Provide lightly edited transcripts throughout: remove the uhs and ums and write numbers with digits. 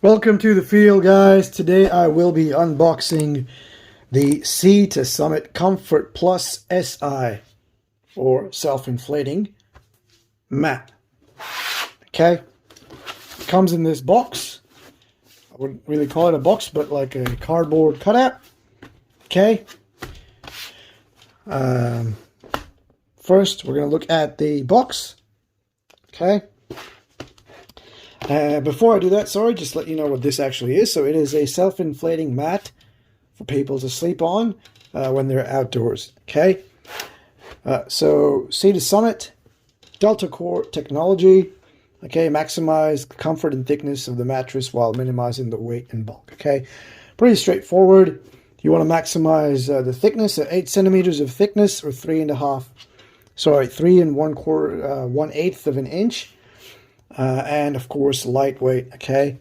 Welcome to the field, guys. Today I will be unboxing the C to Summit Comfort Plus SI, or self-inflating mat. Okay, it comes in this box. I wouldn't really call it a box, but like a cardboard cutout. Okay. First, we're going to look at the box. Okay. Before I do that, sorry, just let you know what this actually is. So it is a self-inflating mat for people to sleep on when they're outdoors. Okay. So C to Summit, Delta Core technology. Okay, maximize the comfort and thickness of the mattress while minimizing the weight and bulk. Okay, pretty straightforward. You want to maximize the thickness at 8 centimeters of thickness, or 3 and 1/8 of an inch. And of course, lightweight. Okay.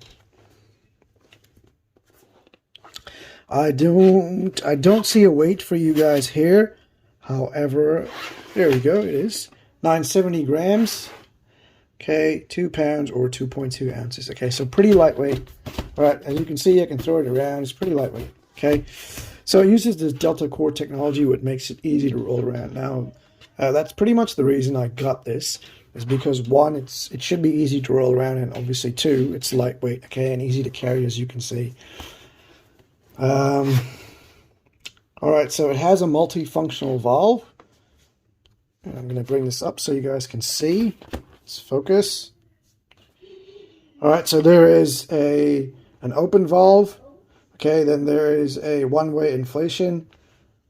I don't see a weight for you guys here. However, there we go. It is 970 grams. Okay, 2 pounds or 2.2 ounces. Okay, so pretty lightweight. All right, as you can see, I can throw it around. It's pretty lightweight. Okay, so it uses this Delta Core technology, which makes it easy to roll around. Now, that's pretty much the reason I got this. Is because one, it should be easy to roll around, and obviously two, it's lightweight, okay, and easy to carry, as you can see. All right, so it has a multifunctional valve, and I'm going to bring this up so you guys can see. Let's focus. All right, so there is an open valve, okay. Then there is a one-way inflation,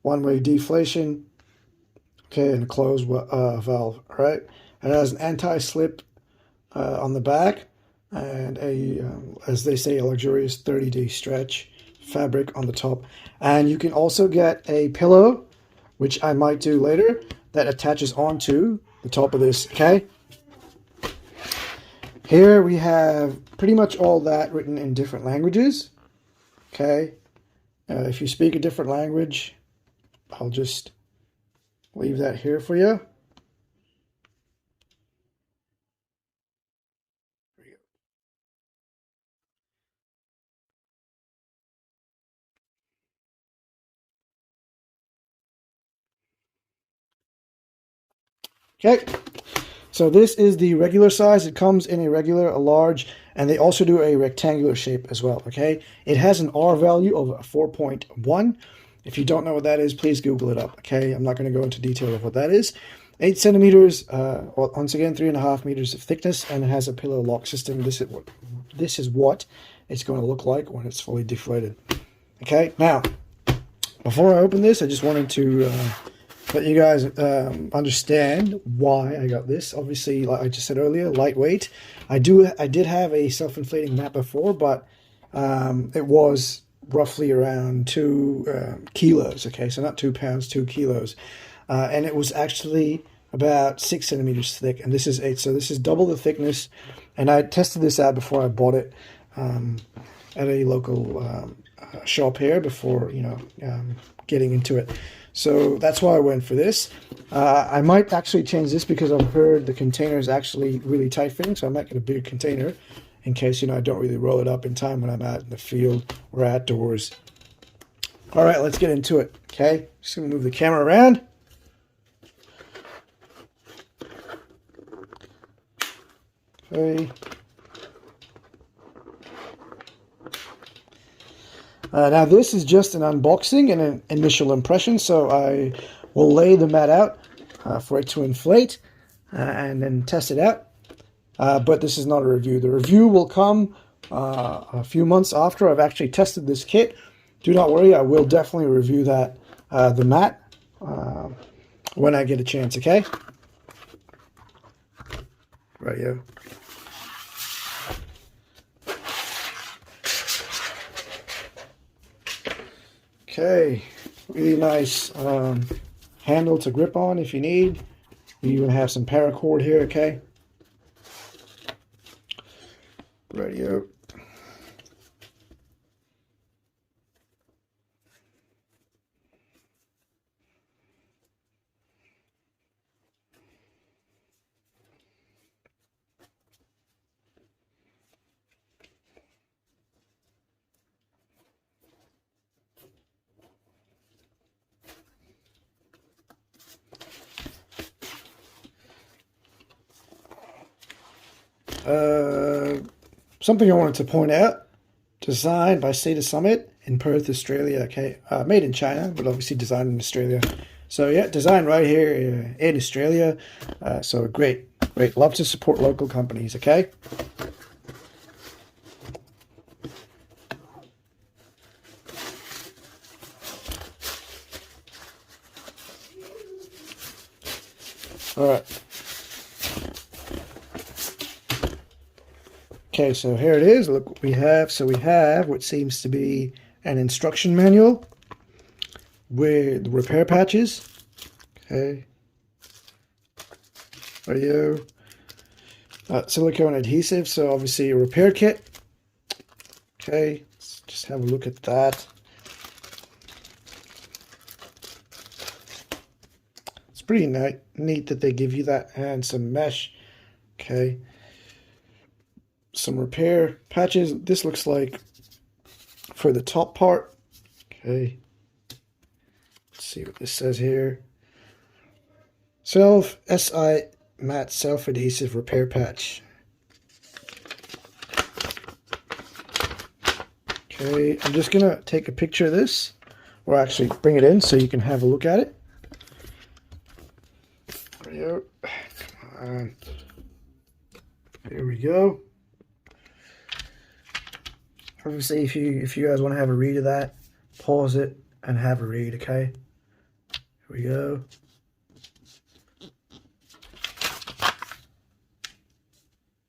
one-way deflation, okay, and a closed valve. All right. It has an anti-slip on the back, and as they say, a luxurious 30-day stretch fabric on the top. And you can also get a pillow, which I might do later, that attaches onto the top of this, okay? Here we have pretty much all that written in different languages, okay? If you speak a different language, I'll just leave that here for you. Okay, so this is the regular size. It comes in a regular, a large, and they also do a rectangular shape as well, okay? It has an R value of 4.1. If you don't know what that is, please Google it up, okay? I'm not going to go into detail of what that is. 8 centimeters, once again, 3.5 meters of thickness, and it has a pillow lock system. This is what it's going to look like when it's fully deflated. Okay, now, before I open this, I just wanted to let you guys understand why I got this. Obviously, like I just said earlier, lightweight. I did have a self-inflating mat before, but it was roughly around 2 kilos. Okay, so not 2 pounds, 2 kilos, and it was actually about 6 centimeters thick, and this is 8, so this is double the thickness. And I tested this out before I bought it at a local shop here before getting into it. So that's why I went for this. I might actually change this because I've heard the container is actually really tight fitting, so I might get a bigger container in case, I don't really roll it up in time when I'm out in the field or outdoors. All right, let's get into it, okay? Just gonna move the camera around. Okay. Now this is just an unboxing and an initial impression, so I will lay the mat out for it to inflate and then test it out. But this is not a review. The review will come a few months after I've actually tested this kit. Do not worry, I will definitely review that the mat when I get a chance, okay? Right here. Okay, really nice handle to grip on if you need. You even have some paracord here, okay? Radio. Something I wanted to point out, designed by Summit in Perth, Australia. Okay, made in China, but obviously designed in Australia. So yeah, designed right here in Australia. So great, great. Love to support local companies. Okay. All right. Okay, so here it is. Look what we have. So we have what seems to be an instruction manual with repair patches. Okay. Radio. Silicone adhesive. So obviously a repair kit. Okay. Let's just have a look at that. It's pretty neat that they give you that, and some mesh. Okay. Some repair patches. This looks like for the top part. Okay. Let's see what this says here. SI matte self-adhesive repair patch. Okay, I'm just gonna take a picture of this, or actually bring it in so you can have a look at it. There we go. Come on. There we go. Obviously, if you guys want to have a read of that, pause it and have a read. Okay. Here we go.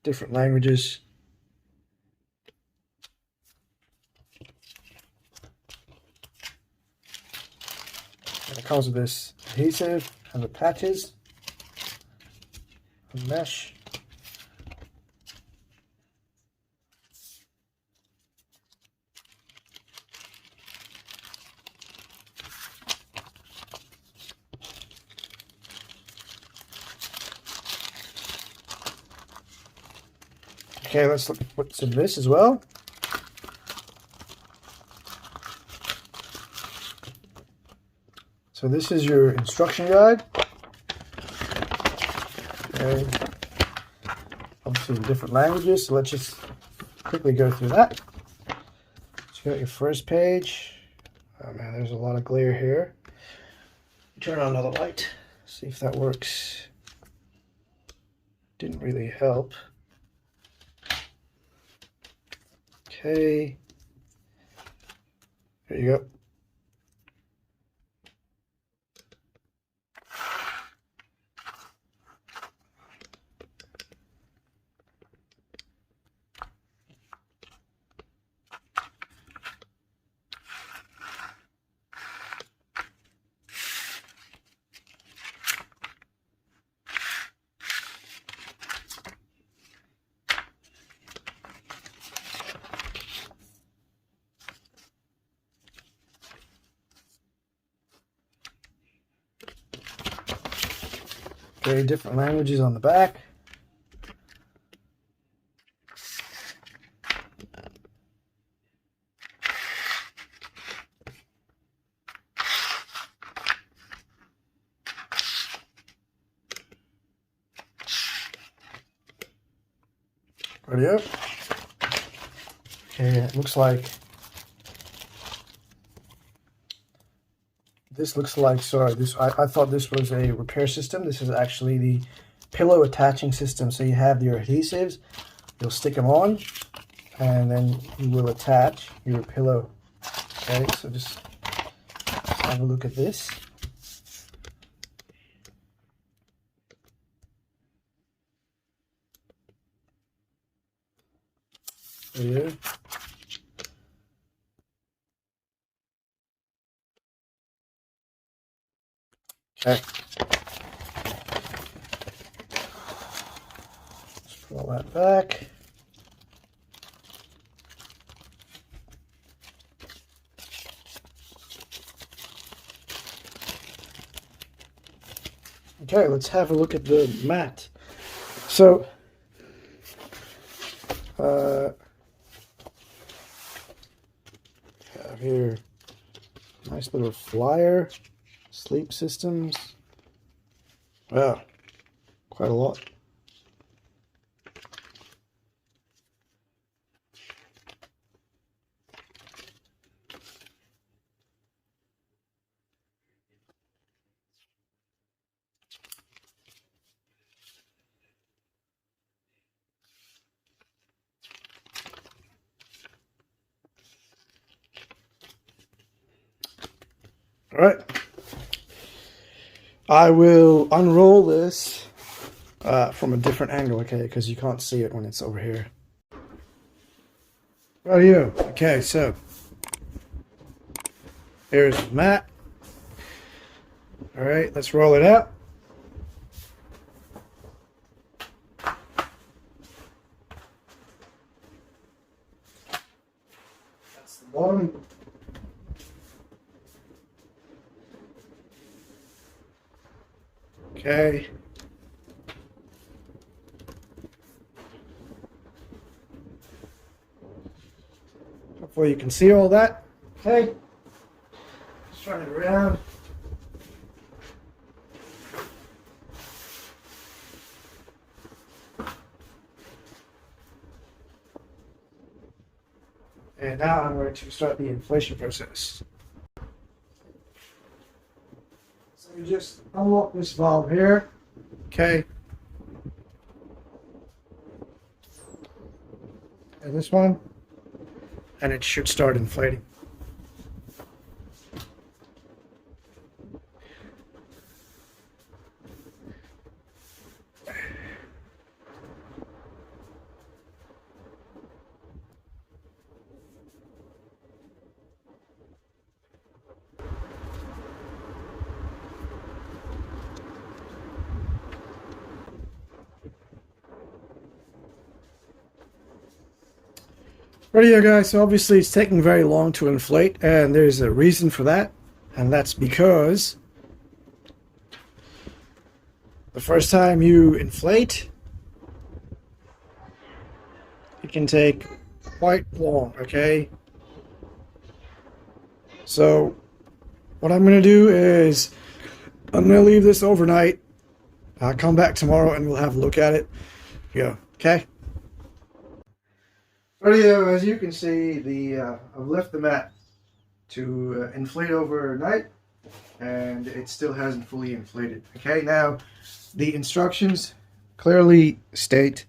Different languages. And it comes with this adhesive and the patches and mesh. Okay, let's look at what's in this as well. So this is your instruction guide. Okay. Obviously in different languages, so let's just quickly go through that. So you got your first page. Oh man, there's a lot of glare here. Turn on another light, see if that works. Didn't really help. Okay, there you go. Okay, different languages on the back. Ready up. Okay, it looks like this looks like, sorry, this I thought this was a repair system. This is actually the pillow attaching system. So you have your adhesives, you'll stick them on, and then you will attach your pillow. Okay, so just have a look at this. There you go. Okay. Let's put all that back. Okay, let's have a look at the mat. So, have here nice little flyer, sleep systems. Wow, quite a lot. All right. I will unroll this from a different angle, okay, because you can't see it when it's over here. Right here. Okay, so here's the mat. All right, let's roll it out. That's the bottom. Okay. Hopefully you can see all that. Okay. Just turn it around. And now I'm going to start the inflation process. So you just unlock this valve here. Okay. And this one. And it should start inflating. Rightio guys, so obviously it's taking very long to inflate, and there's a reason for that, and that's because the first time you inflate, it can take quite long, okay? So what I'm going to do is I'm going to leave this overnight. I'll come back tomorrow and we'll have a look at it. Yeah, okay? Rightio, as you can see, I've left the mat to inflate overnight, and it still hasn't fully inflated. Okay, now the instructions clearly state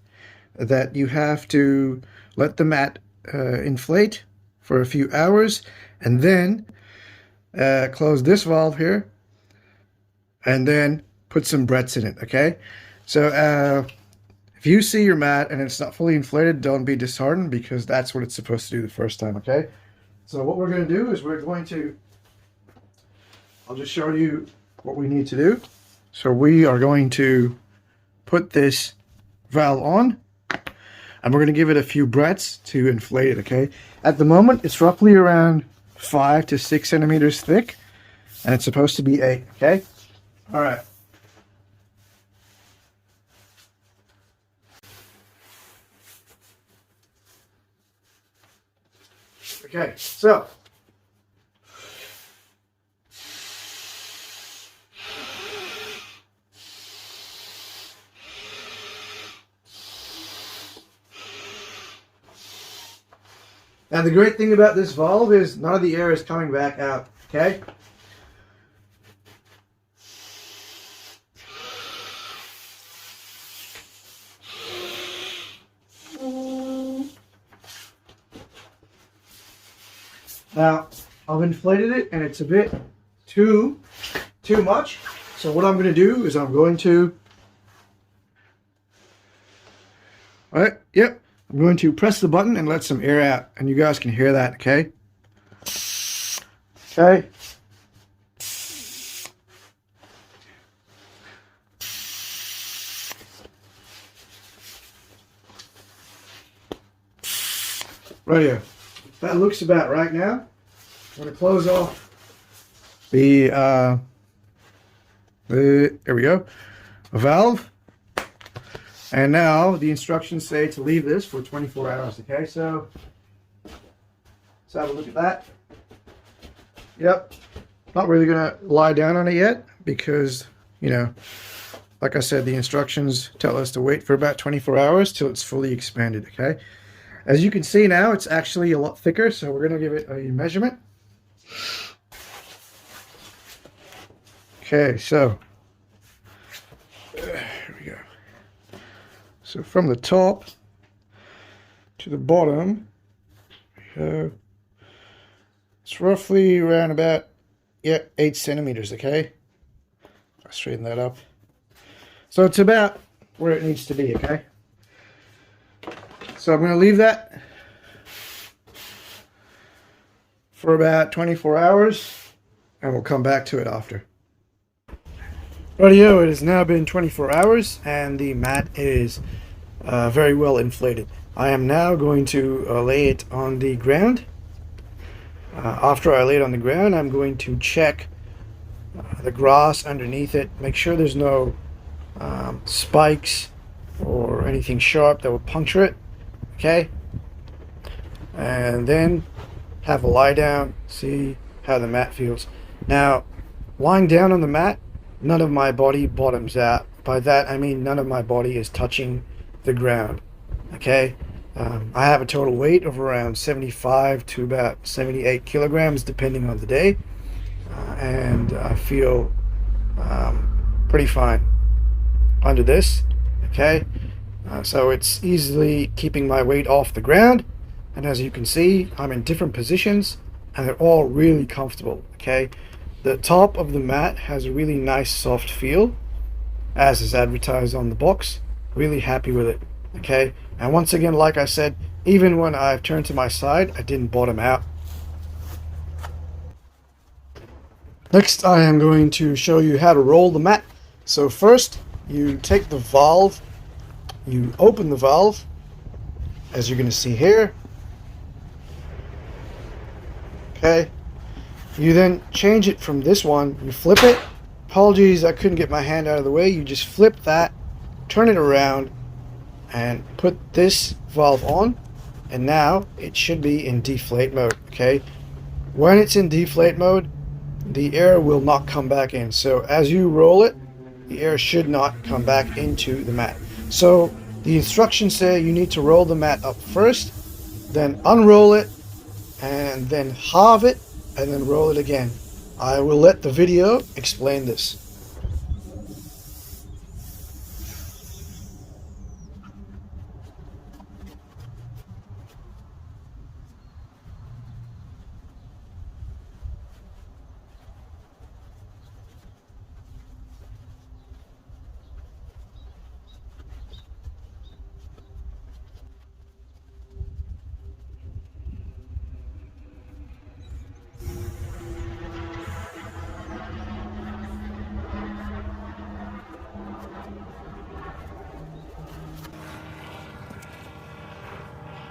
that you have to let the mat inflate for a few hours, and then close this valve here, and then put some breadths in it. Okay, so if you see your mat and it's not fully inflated, don't be disheartened, because that's what it's supposed to do the first time, okay? So what we're going to do is I'll just show you what we need to do. So we are going to put this valve on, and we're going to give it a few breaths to inflate it, okay? At the moment, it's roughly around 5 to 6 centimeters thick, and it's supposed to be 8, okay? All right. Okay, so now the great thing about this valve is none of the air is coming back out, okay? Now, I've inflated it and it's a bit too much. So what I'm going to do is I'm going to press the button and let some air out, and you guys can hear that, okay? Okay. Right here. That looks about right now. I'm going to close off there we go, a valve. And now the instructions say to leave this for 24 hours, okay? So let's have a look at that. Yep. Not really going to lie down on it yet because, you know, like I said, the instructions tell us to wait for about 24 hours till it's fully expanded, okay? As you can see now, it's actually a lot thicker, so we're going to give it a measurement. Okay, so here we go. So from the top to the bottom, it's roughly around about yeah, 8 centimeters, okay? I'll straighten that up. So it's about where it needs to be, okay? So I'm going to leave that for about 24 hours, and we'll come back to it after. Rightio, it has now been 24 hours, and the mat is very well inflated. I am now going to lay it on the ground. After I lay it on the ground, I'm going to check the grass underneath it, make sure there's no spikes or anything sharp that would puncture it, okay? And then have a lie down, see how the mat feels. Now, lying down on the mat, none of my body bottoms out. By that I mean none of my body is touching the ground, okay? I have a total weight of around 75 to about 78 kilograms depending on the day, and I feel pretty fine under this, okay? So it's easily keeping my weight off the ground, and as you can see, I'm in different positions and they're all really comfortable, okay? The top of the mat has a really nice soft feel, as is advertised on the box. Really happy with it, okay? And once again, like I said, even when I've turned to my side, I didn't bottom out. Next, I am going to show you how to roll the mat. So first, you take the valve, you open the valve, as you're going to see here. Okay. You then change it from this one, you flip it. Apologies, I couldn't get my hand out of the way. You just flip that, turn it around, and put this valve on, and now it should be in deflate mode, okay? When it's in deflate mode, the air will not come back in. So as you roll it, the air should not come back into the mat. So the instructions say you need to roll the mat up first, then unroll it, and then halve it, and then roll it again. I will let the video explain this.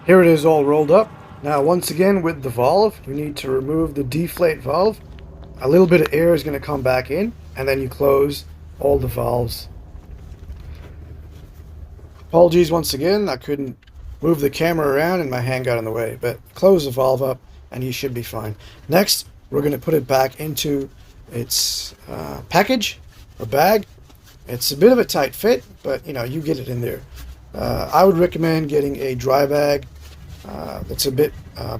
Here it is all rolled up. Now once again with the valve, you need to remove the deflate valve. A little bit of air is going to come back in, and then you close all the valves. Apologies once again, I couldn't move the camera around and my hand got in the way, but close the valve up and you should be fine. Next, we're going to put it back into its package or bag. It's a bit of a tight fit, but you know, you get it in there. I would recommend getting a dry bag that's a bit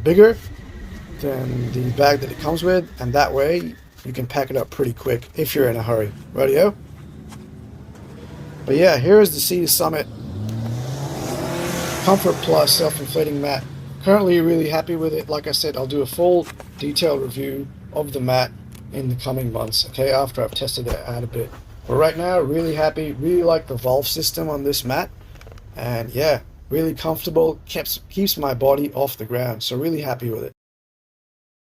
bigger than the bag that it comes with, and that way you can pack it up pretty quick if you're in a hurry. Rightio? But yeah, here is the Sea to Summit Comfort Plus self-inflating mat. Currently really happy with it. Like I said, I'll do a full detailed review of the mat in the coming months, okay, after I've tested it out a bit. But right now, really happy, really like the valve system on this mat, and yeah, really comfortable, keeps my body off the ground, so really happy with it.